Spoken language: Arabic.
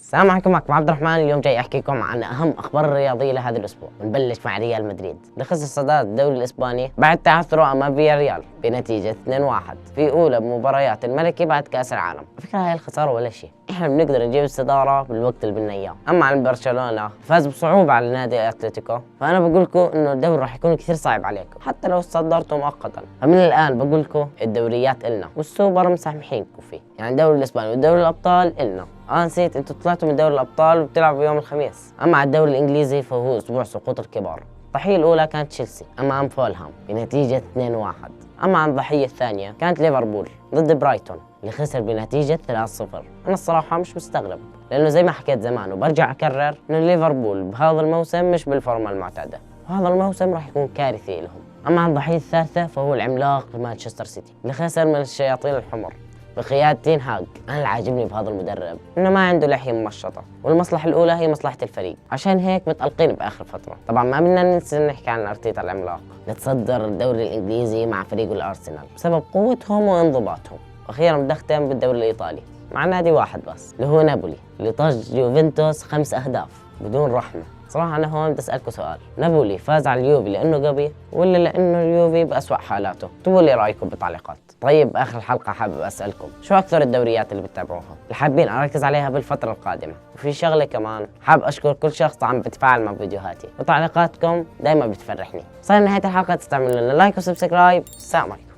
السلام عليكم، معكم عبد الرحمن. اليوم جاي احكيكم عن اهم اخبار الرياضيه لهذا الاسبوع، ونبلش مع ريال مدريد اللي خسر صداره الدوري الاسباني بعد تعثره امام فياريال بنتيجه 2-1 في اولى مباريات الملكي بعد كاس العالم. فكرة هاي الخساره ولا شيء، احنا بنقدر نجيب الصداره بالوقت اللي بدنا اياه. اما عن برشلونه فاز بصعوبه على نادي اتلتيكو، فانا بقول لكم انه الدوري راح يكون كثير صعب عليكم حتى لو صدرتوا مؤقتا. فمن الان بقول لكم الدوريات النا والسوبر مسامحينكم فيه، يعني الدوري الاسباني ودوري الابطال النا. نسيت، انتوا طلعتوا من دوري الابطال وبتلعبوا يوم الخميس. اما على الدوري الانجليزي فهو اسبوع سقوط الكبار. الضحيه الاولى كانت تشيلسي امام فولهام بنتيجه 2-1. اما عن الضحيه الثانيه كانت ليفربول ضد برايتون اللي خسر بنتيجه 3-0. انا الصراحه مش مستغرب، لانه زي ما حكيت زمان وبرجع اكرر انه ليفربول بهذا الموسم مش بالفورمه المعتاده، وهذا الموسم راح يكون كارثي لهم. اما عن الضحيه الثالثه فهو العملاق مانشستر سيتي اللي خسر من الشياطين الحمر بقيادة تين هاج. أنا اللي عاجبني بهذا المدرب إنه ما عنده لحية ممشطة، والمصلحة الأولى هي مصلحة الفريق، عشان هيك متألقين بآخر فترة. طبعا ما بدنا ننسى نحكي عن أرتيتا العملاق اللي تصدر الدوري الإنجليزي مع فريقه الأرسنال بسبب قوتهم وانضباطهم. وأخيرا بدي أختم بالدوري الإيطالي مع نادي واحد بس اللي هو نابولي اللي طاج يوفنتوس 5 أهداف بدون رحمة. صراحة أنا هون بدي أسألكم سؤال، نابولي فاز على اليوفي لأنه قوي ولا لأنه اليوفي بأسوأ حالاته؟ اكتبوا لي رأيكم بالتعليقات. طيب آخر الحلقة حابب أسألكم شو أكثر الدوريات اللي بتتابعوها اللي حابين أركز عليها بالفترة القادمة؟ وفي شغلة كمان، حاب أشكر كل شخص عم بتفاعل مع فيديوهاتي، وتعليقاتكم دايما بتفرحني. صار نهاية الحلقة، تستعملوا لنا لايك وسبسكرايب. السلام عليكم.